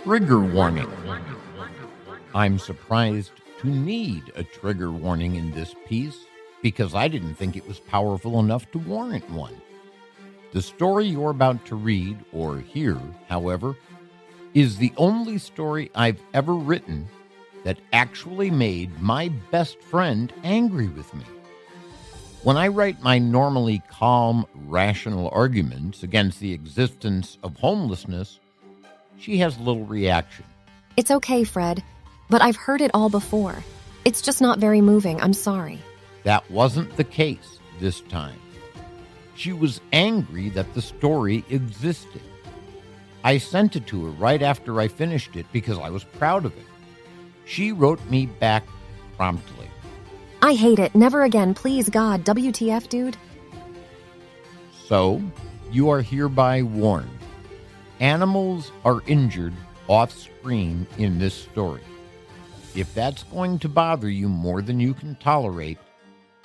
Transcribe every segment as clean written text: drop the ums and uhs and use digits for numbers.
Trigger warning. I'm surprised to need a trigger warning in this piece because I didn't think it was powerful enough to warrant one. The story you're about to read or hear, however, is the only story I've ever written that actually made my best friend angry with me. When I write my normally calm, rational arguments against the existence of homelessness, she has little reaction. It's okay, Fred, but I've heard it all before. It's just not very moving. I'm sorry. That wasn't the case this time. She was angry that the story existed. I sent it to her right after I finished it because I was proud of it. She wrote me back promptly. I hate it. Never again. Please, God. WTF, dude? So, you are hereby warned. Animals are injured off-screen in this story. If that's going to bother you more than you can tolerate,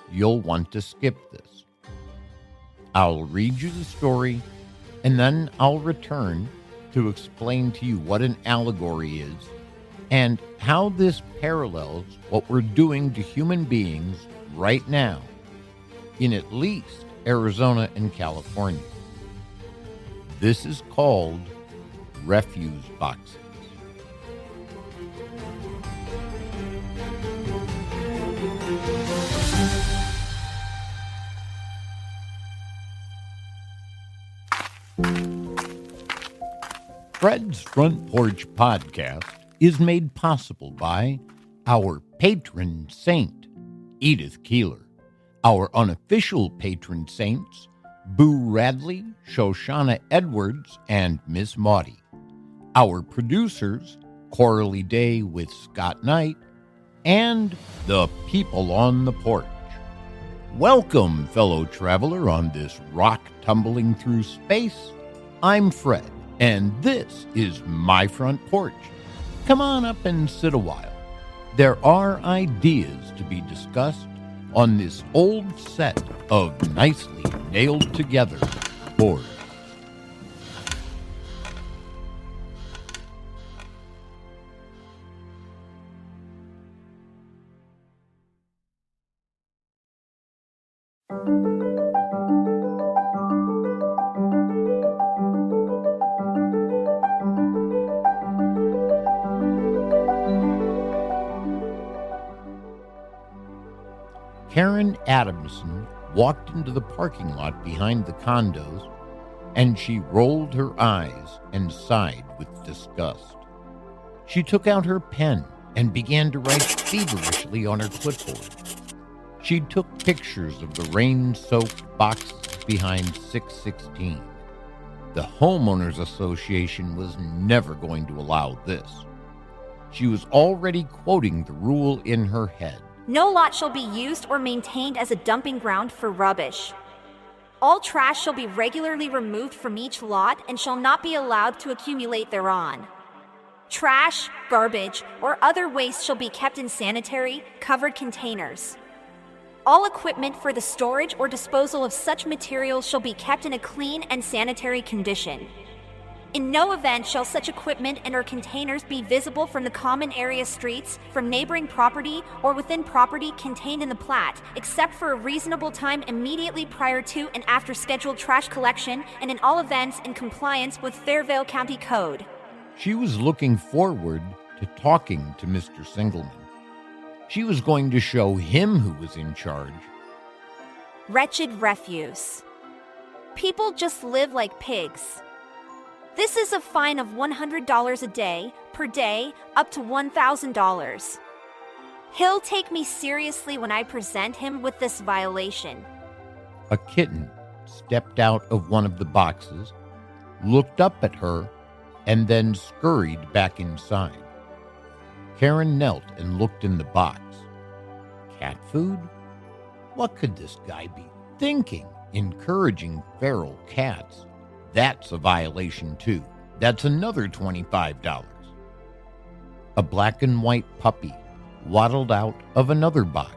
you'll want to skip this. I'll read you the story, and then I'll return to explain to you what an allegory is and how this parallels what we're doing to human beings right now in at least Arizona and California. This is called refuse boxes. Fred's Front Porch Podcast is made possible by our patron saint, Edith Keeler, our unofficial patron saints, Boo Radley, Shoshana Edwards, and Miss Maudie, our producers, Coralie Day with Scott Knight, and the people on the porch. Welcome, fellow traveler, on this rock tumbling through space. I'm Fred, and this is my front porch. Come on up and sit a while. There are ideas to be discussed on this old set of nicely nailed together boards. Karen Adamson walked into the parking lot behind the condos, and she rolled her eyes and sighed with disgust. She took out her pen and began to write feverishly on her clipboard. She took pictures of the rain-soaked boxes behind 616. The Homeowners Association was never going to allow this. She was already quoting the rule in her head. No lot shall be used or maintained as a dumping ground for rubbish. All trash shall be regularly removed from each lot and shall not be allowed to accumulate thereon. Trash, garbage, or other waste shall be kept in sanitary, covered containers. All equipment for the storage or disposal of such materials shall be kept in a clean and sanitary condition. In no event shall such equipment and/or containers be visible from the common area streets, from neighboring property, or within property contained in the plat, except for a reasonable time immediately prior to and after scheduled trash collection, and in all events in compliance with Fairvale County Code. She was looking forward to talking to Mr. Singleman. She was going to show him who was in charge. Wretched refuse. People just live like pigs. This is a fine of $100 a day, per day, up to $1,000. He'll take me seriously when I present him with this violation. A kitten stepped out of one of the boxes, looked up at her, and then scurried back inside. Karen knelt and looked in the box. Cat food? What could this guy be thinking? Encouraging feral cats? That's a violation, too. That's another $25. A black and white puppy waddled out of another box.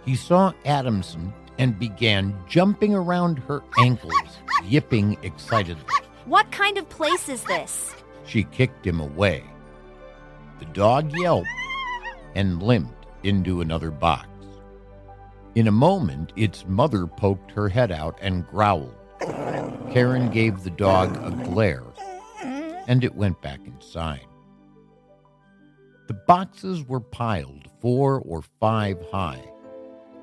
He saw Adamson and began jumping around her ankles, yipping excitedly. What kind of place is this? She kicked him away. The dog yelped and limped into another box. In a moment, its mother poked her head out and growled. Karen gave the dog a glare, and it went back inside. The boxes were piled 4 or 5 high,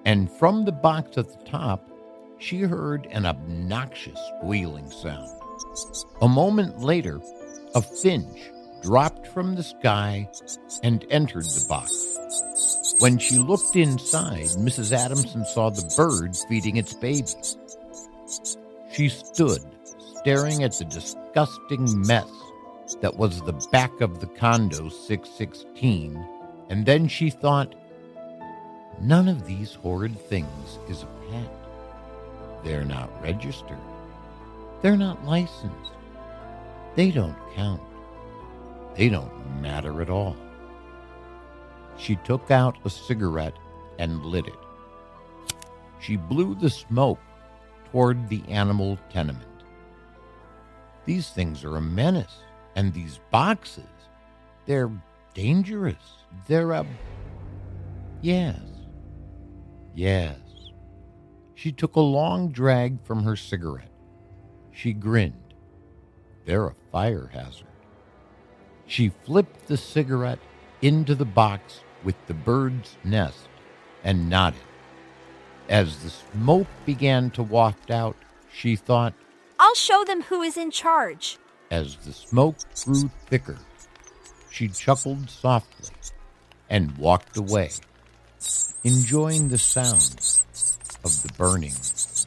and from the box at the top, she heard an obnoxious squealing sound. A moment later, a finch dropped from the sky and entered the box. When she looked inside, Mrs. Adamson saw the bird feeding its baby. She stood staring at the disgusting mess that was the back of the condo 616, and then she thought, none of these horrid things is a pet. They're not registered. They're not licensed. They don't count. They don't matter at all. She took out a cigarette and lit it. She blew the smoke toward the animal tenement. These things are a menace, and these boxes, they're dangerous. They're Yes. She took a long drag from her cigarette. She grinned. They're a fire hazard. She flipped the cigarette into the box with the bird's nest and nodded. As the smoke began to waft out, she thought, I'll show them who is in charge. As the smoke grew thicker, she chuckled softly and walked away, enjoying the sound of the burning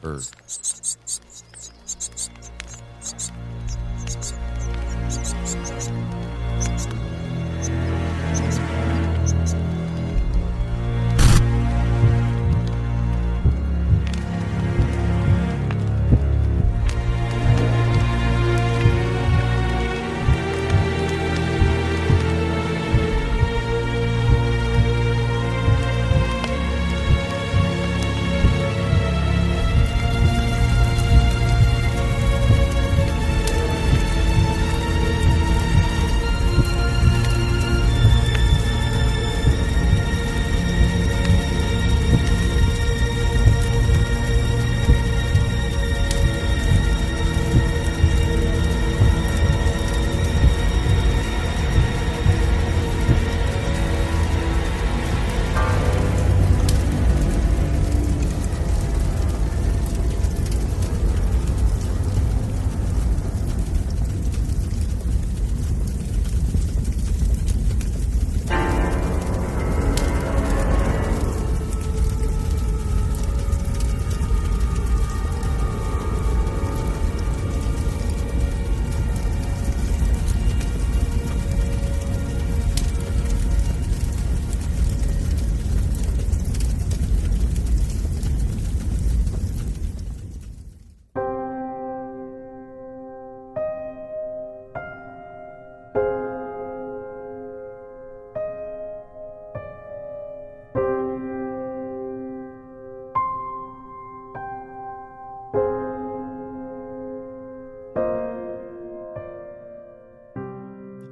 bird.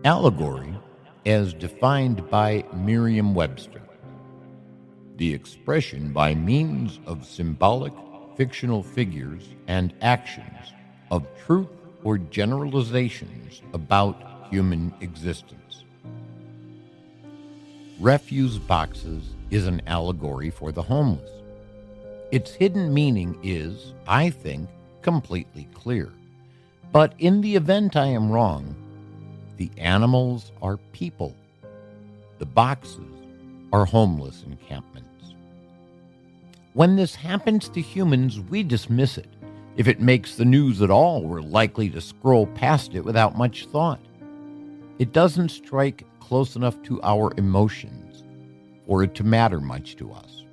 Allegory, as defined by Merriam-Webster, the expression by means of symbolic, fictional figures and actions of truth or generalizations about human existence. Refuse boxes is an allegory for the homeless. Its hidden meaning is, I think, completely clear. But in the event I am wrong, the animals are people. The boxes are homeless encampments. When this happens to humans, we dismiss it. If it makes the news at all, we're likely to scroll past it without much thought. It doesn't strike close enough to our emotions for it to matter much to us.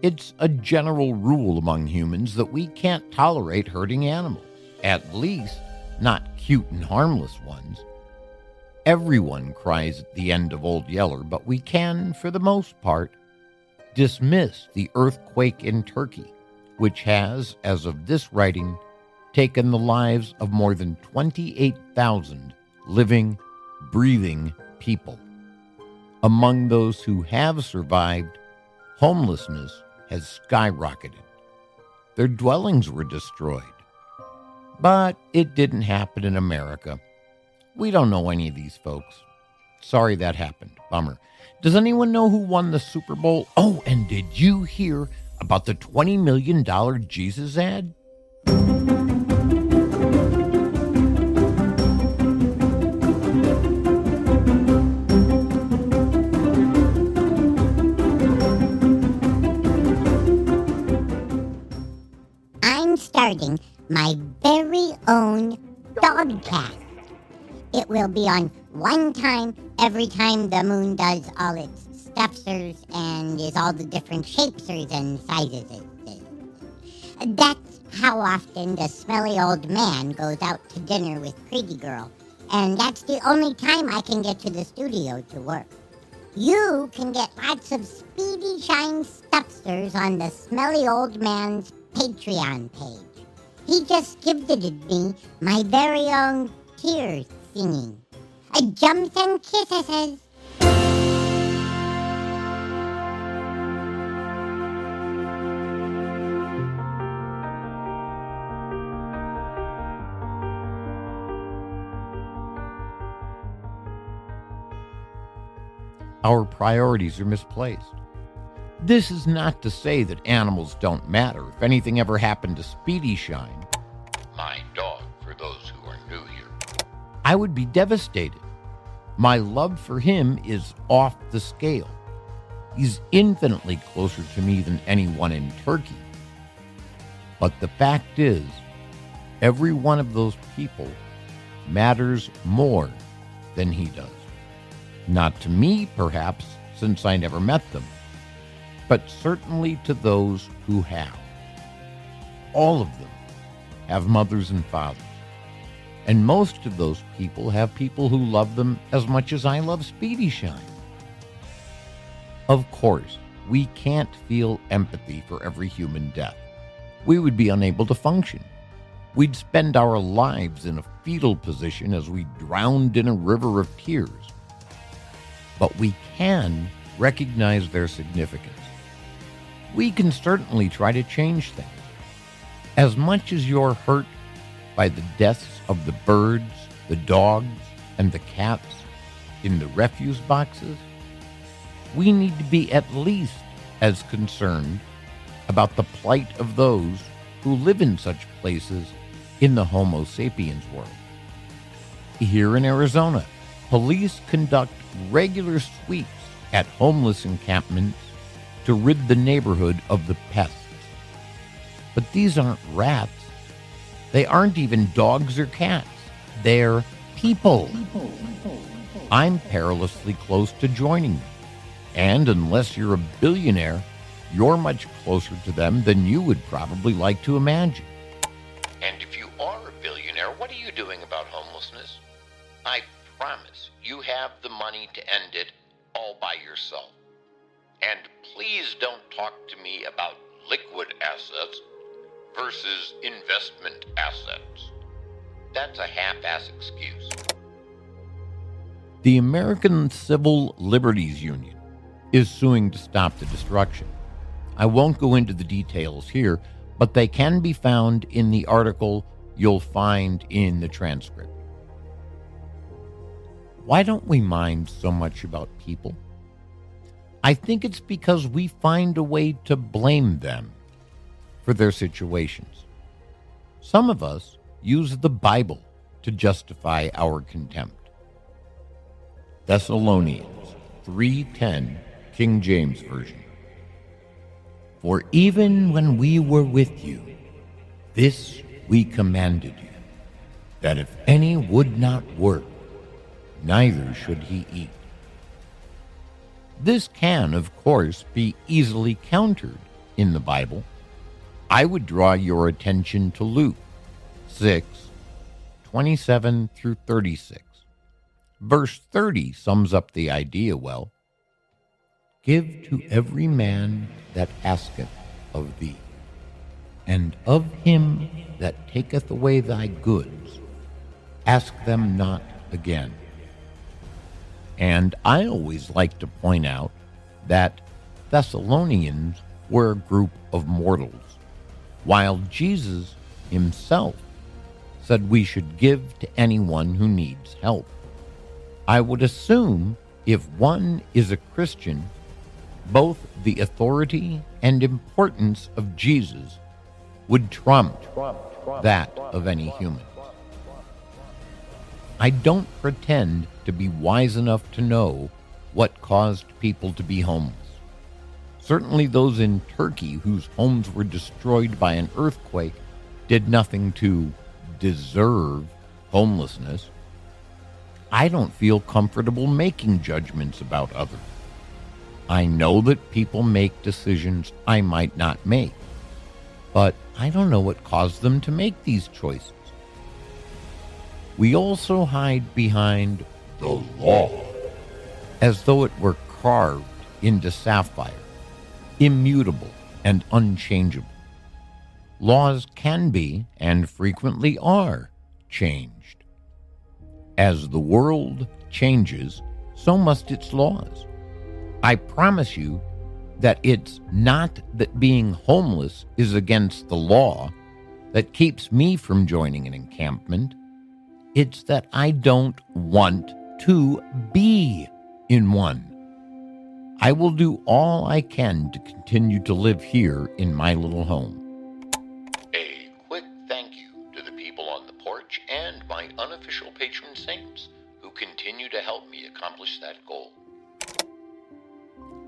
It's a general rule among humans that we can't tolerate hurting animals, at least not cute and harmless ones. Everyone cries at the end of Old Yeller, but we can, for the most part, dismiss the earthquake in Turkey, which has, as of this writing, taken the lives of more than 28,000 living, breathing people. Among those who have survived, homelessness has skyrocketed. Their dwellings were destroyed. But it didn't happen in America. We don't know any of these folks. Sorry that happened. Bummer. Does anyone know who won the Super Bowl? Oh, and did you hear about the $20 million Jesus ad? I'm starting my very own dogcast. It will be on one time every time the moon does all its stuffers and is all the different shapesers and sizes. That's how often the smelly old man goes out to dinner with Pretty Girl. And that's the only time I can get to the studio to work. You can get lots of Speedy Shine stuffers on the smelly old man's Patreon page. He just gifted me my very own tears singing. Jumps and kisses. Our priorities are misplaced. This is not to say that animals don't matter. If anything ever happened to Speedy Shine, my dog for those who are new here, I would be devastated. My love for him is off the scale. He's infinitely closer to me than anyone in Turkey. But the fact is, every one of those people matters more than he does. Not to me, perhaps, since I never met them, but certainly to those who have. All of them have mothers and fathers, and most of those people have people who love them as much as I love Speedy Shine. Of course, we can't feel empathy for every human death. We would be unable to function. We'd spend our lives in a fetal position as we drowned in a river of tears. But we can recognize their significance. We can certainly try to change things. As much as you're hurt by the deaths of the birds, the dogs, and the cats in the refuse boxes, we need to be at least as concerned about the plight of those who live in such places in the Homo sapiens world. Here in Arizona, police conduct regular sweeps at homeless encampments to rid the neighborhood of the pests. But these aren't rats. They aren't even dogs or cats. They're people. I'm perilously close to joining them. And unless you're a billionaire, you're much closer to them than you would probably like to imagine. And if you are a billionaire, what are you doing about homelessness? I promise you have the money to end it all by yourself. And please don't talk to me about liquid assets versus investment assets. That's a half-ass excuse. The American Civil Liberties Union is suing to stop the destruction. I won't go into the details here, but they can be found in the article you'll find in the transcript. Why don't we mind so much about people? I think it's because we find a way to blame them for their situations. Some of us use the Bible to justify our contempt. Thessalonians 3:10, King James Version. For even when we were with you, this we commanded you, that if any would not work, neither should he eat. This can, of course, be easily countered in the Bible. I would draw your attention to Luke 6:27 through 36. Verse 30 sums up the idea well. Give to every man that asketh of thee, and of him that taketh away thy goods, ask them not again. And I always like to point out that Thessalonians were a group of mortals, while Jesus himself said we should give to anyone who needs help. I would assume if one is a Christian, both the authority and importance of Jesus would trump that of any human. I don't pretend to be wise enough to know what caused people to be homeless. Certainly those in Turkey whose homes were destroyed by an earthquake did nothing to deserve homelessness. I don't feel comfortable making judgments about others. I know that people make decisions I might not make, but I don't know what caused them to make these choices. We also hide behind the law, as though it were carved into sapphire, immutable and unchangeable. Laws can be, and frequently are, changed. As the world changes, so must its laws. I promise you that it's not that being homeless is against the law that keeps me from joining an encampment. It's that I don't want to be in one. I will do all I can to continue to live here in my little home. A quick thank you to the people on the porch and my unofficial patron saints who continue to help me accomplish that goal.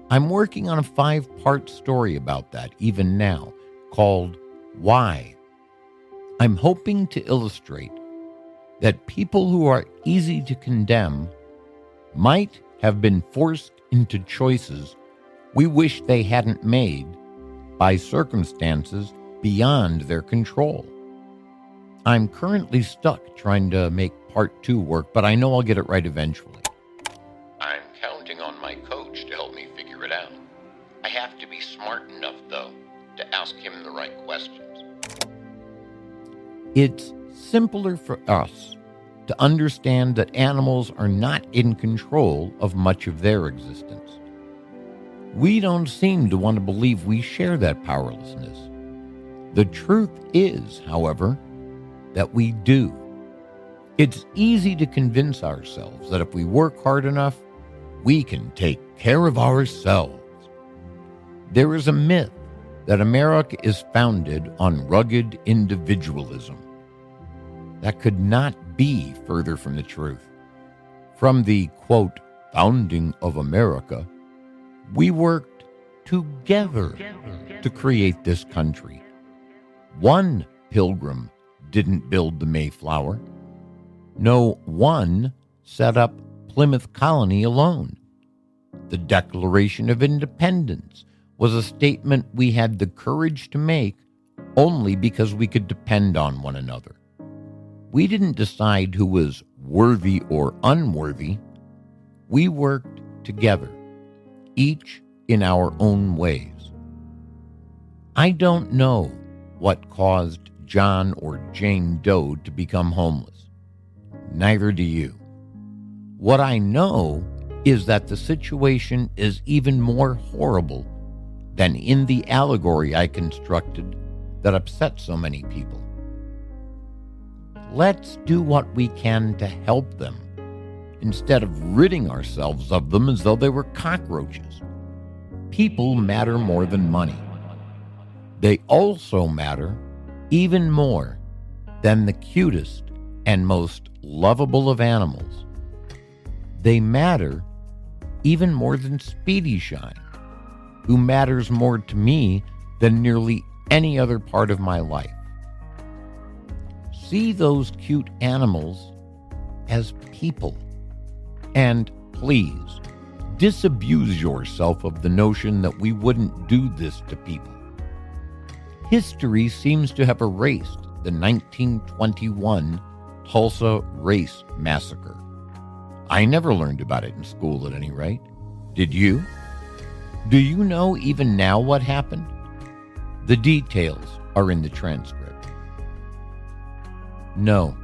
I'm working on a 5-part story about that even now, called Why. I'm hoping to illustrate that people who are easy to condemn might have been forced into choices we wish they hadn't made by circumstances beyond their control. I'm currently stuck trying to make part 2 work, but I know I'll get it right eventually. I'm counting on my coach to help me figure it out. I have to be smart enough, though, to ask him the right questions. It's simpler for us to understand that animals are not in control of much of their existence. We don't seem to want to believe we share that powerlessness. The truth is, however, that we do. It's easy to convince ourselves that if we work hard enough, we can take care of ourselves. There is a myth that America is founded on rugged individualism. That could not be further from the truth. From the, quote, founding of America, we worked together to create this country. One pilgrim didn't build the Mayflower. No one set up Plymouth Colony alone. The Declaration of Independence was a statement we had the courage to make only because we could depend on one another. We didn't decide who was worthy or unworthy. We worked together, each in our own ways. I don't know what caused John or Jane Doe to become homeless. Neither do you. What I know is that the situation is even more horrible than in the allegory I constructed that upset so many people. Let's do what we can to help them, instead of ridding ourselves of them as though they were cockroaches. People matter more than money. They also matter even more than the cutest and most lovable of animals. They matter even more than Speedy Shine, who matters more to me than nearly any other part of my life. See those cute animals as people. And please, disabuse yourself of the notion that we wouldn't do this to people. History seems to have erased the 1921 Tulsa Race Massacre. I never learned about it in school at any rate. Did you? Do you know even now what happened? The details are in the transcript. No,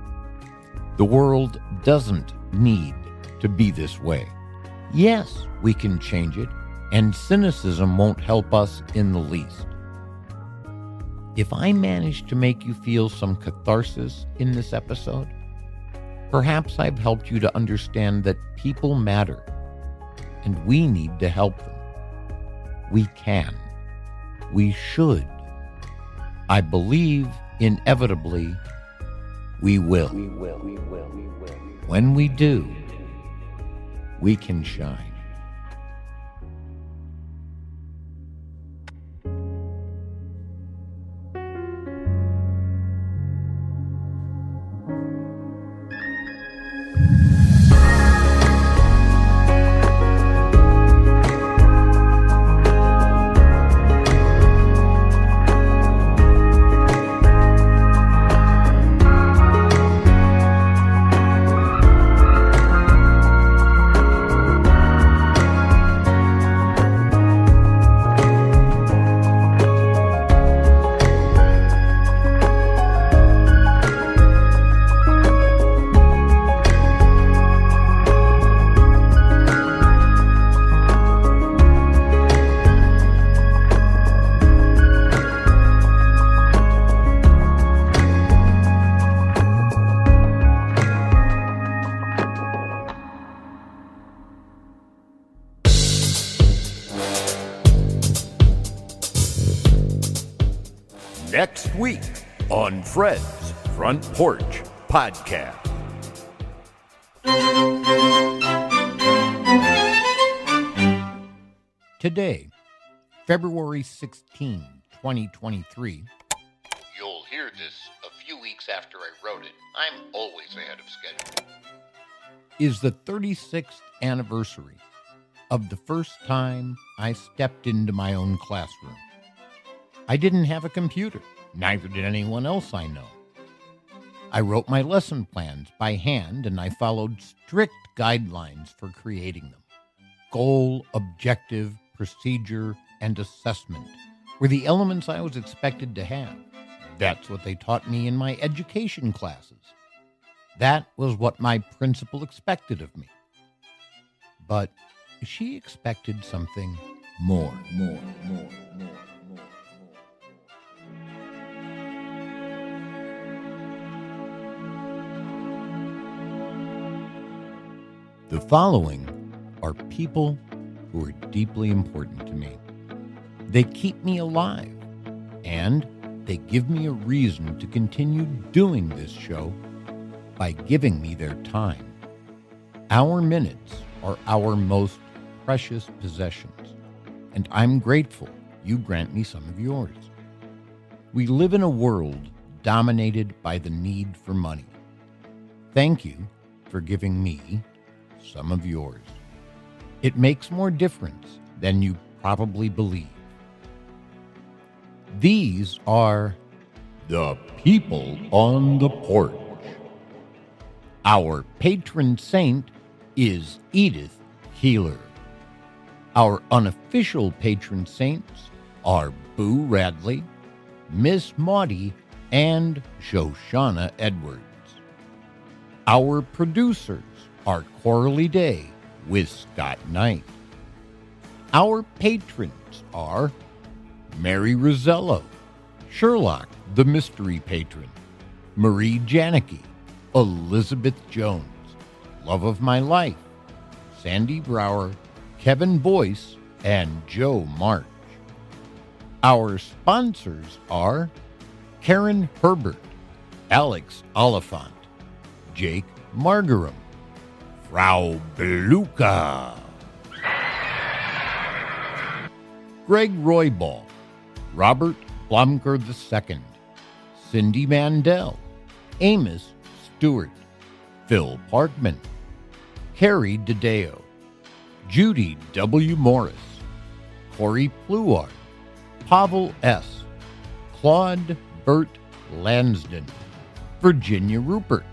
the world doesn't need to be this way. Yes, we can change it, and cynicism won't help us in the least. If I managed to make you feel some catharsis in this episode, perhaps I've helped you to understand that people matter, and we need to help them. We can. We should. I believe, inevitably, we will. When we do, we can shine. Next week on Fred's Front Porch Podcast. Today, February 16, 2023. You'll hear this a few weeks after I wrote it. I'm always ahead of schedule. Is the 36th anniversary of the first time I stepped into my own classroom. I didn't have a computer, neither did anyone else I know. I wrote my lesson plans by hand, and I followed strict guidelines for creating them. Goal, objective, procedure, and assessment were the elements I was expected to have. That's what they taught me in my education classes. That was what my principal expected of me. But she expected something more. The following are people who are deeply important to me. They keep me alive, and they give me a reason to continue doing this show by giving me their time. Our minutes are our most precious possessions, and I'm grateful you grant me some of yours. We live in a world dominated by the need for money. Thank you for giving me some of yours. It makes more difference than you probably believe. These are the people on the porch. Our patron saint is Edith Keeler. Our unofficial patron saints are Boo Radley, Miss Maudie, and Shoshana Edwards. Our producers are Coralie Day with Scott Knight. Our patrons are Mary Rosello, Sherlock the Mystery Patron, Marie Janicki, Elizabeth Jones, Love of My Life, Sandy Brower, Kevin Boyce, and Joe March. Our sponsors are Karen Herbert, Alex Oliphant, Jake Margaram, Frau Beluga, Greg Roybal, Robert Blomker II, Cindy Mandel, Amos Stewart, Phil Parkman, Carrie DeDeo, Judy W. Morris, Corey Pluart, Pavel S., Claude Burt Lansden, Virginia Rupert,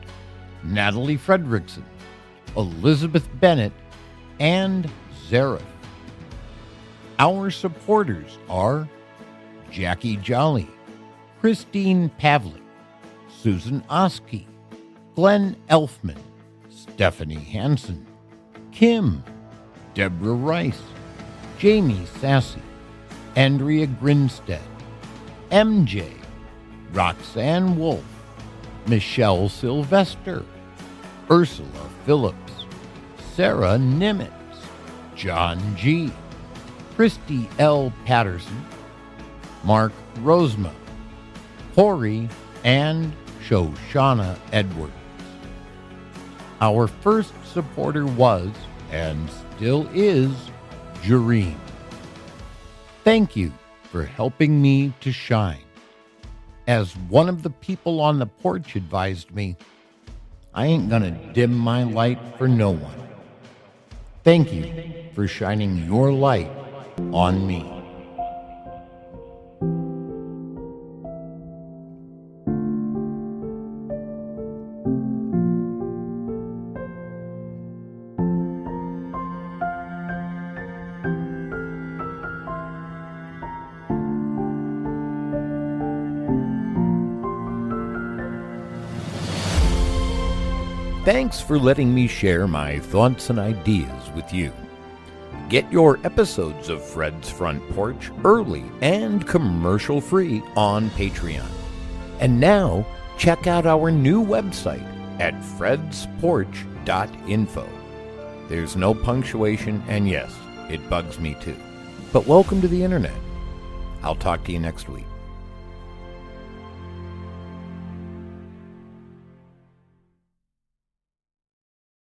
Natalie Fredrickson, Elizabeth Bennett, and Zareth. Our supporters are Jackie Jolly, Christine Pavlik, Susan Oskey, Glenn Elfman, Stephanie Hansen, Kim, Deborah Rice, Jamie Sassy, Andrea Grinstead, MJ, Roxanne Wolf, Michelle Sylvester, Ursula Phillips, Sarah Nimitz, John G., Christy L. Patterson, Mark Rosema, Corey, and Shoshana Edwards. Our first supporter was, and still is, Jareen. Thank you for helping me to shine. As one of the people on the porch advised me, I ain't gonna dim my light for no one. Thank you for shining your light on me. Thanks for letting me share my thoughts and ideas with you. Get your episodes of Fred's Front Porch early and commercial-free on Patreon. And now, check out our new website at fredsporch.info. There's no punctuation, and yes, it bugs me too. But welcome to the internet. I'll talk to you next week.